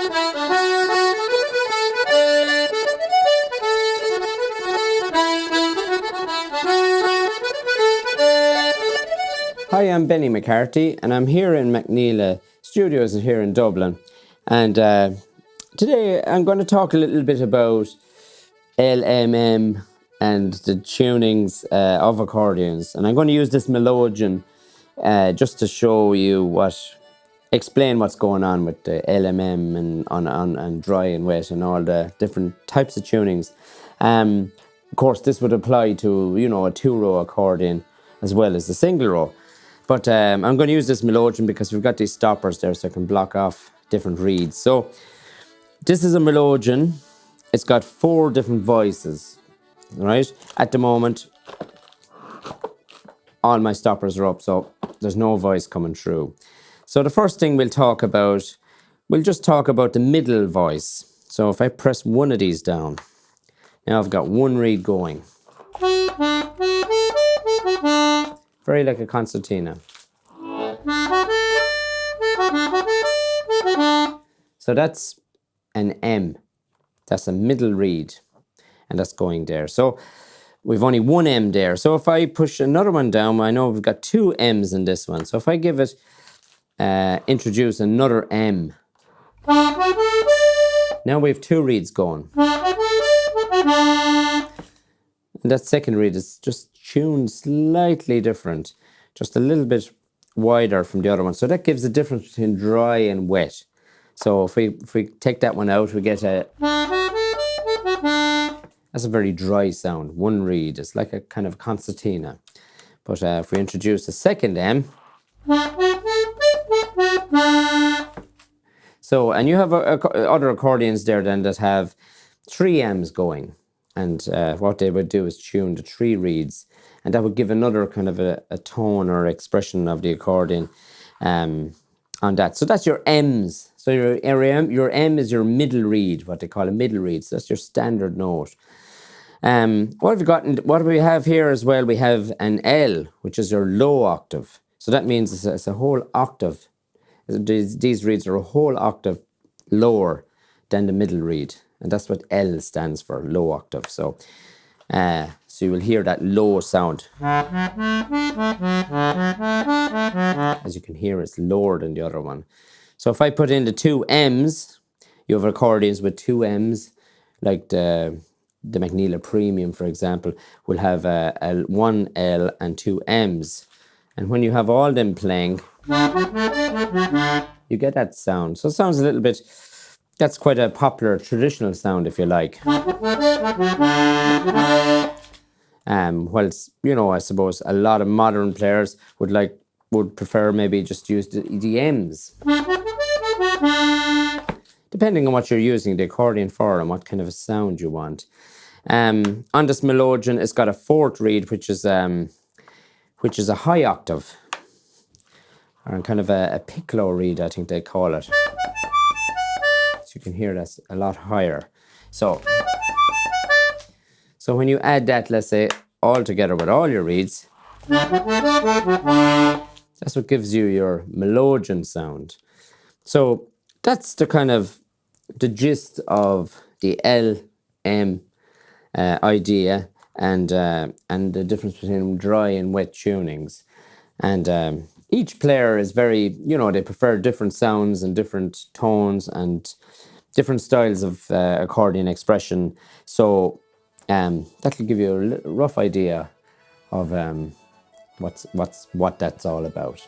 Hi, I'm Benny McCarthy, and I'm here in McNeela Studios here in Dublin. And today I'm going to talk a little bit about LMM and the tunings of accordions. And I'm going to use this melodeon just to show you explain what's going on with the LMM and dry and wet and all the different types of tunings. Of course, this would apply to, a two-row accordion as well as the single row. But I'm going to use this melodeon because we've got these stoppers there so I can block off different reeds. So this is a melodeon. It's got 4 different voices, right? At the moment, all my stoppers are up, so there's no voice coming through. So the first thing we'll just talk about the middle voice. So if I press one of these down, now I've got one reed going. Very like a concertina. So that's an M. That's a middle reed. And that's going there. So we've only one M there. So if I push another one down, I know we've got 2 M's in this one. So if I give it, introduce another M. Now we have 2 reeds going. And that second reed is just tuned slightly different, just a little bit wider from the other one. So that gives the difference between dry and wet. So if we take that one out, we get that's a very dry sound. One reed, it's like a kind of concertina. But if we introduce a second M, so, and you have other accordions there then that have 3 M's going. And what they would do is tune the 3 reeds. And that would give another kind of a tone or expression of the accordion on that. So that's your M's. So your M is your middle reed, what they call a middle reed. So that's your standard note. What do we have here as well? We have an L, which is your low octave. So that means it's a whole octave. These reeds are a whole octave lower than the middle reed. And that's what L stands for, low octave. So you will hear that low sound. As you can hear, it's lower than the other one. So if I put in the 2 M's, you have accordions with 2 M's, like the McNeela Premium, for example, will have a 1 L and 2 M's. And when you have all them playing, you get that sound. So it sounds a little bit... That's quite a popular traditional sound, if you like. Whilst, I suppose a lot of modern players would prefer maybe just use the M's. Depending on what you're using the accordion for and what kind of a sound you want. On this melodeon, it's got a 4th reed, which is a high octave. Or kind of a piccolo reed, I think they call it. You can hear that's a lot higher. So when you add that, let's say, all together with all your reeds, that's what gives you your melodeon sound. So that's the kind of the gist of the LM idea and the difference between dry and wet tunings. And each player is very, they prefer different sounds and different tones and different styles of accordion expression. So that'll give you a rough idea of what that's all about.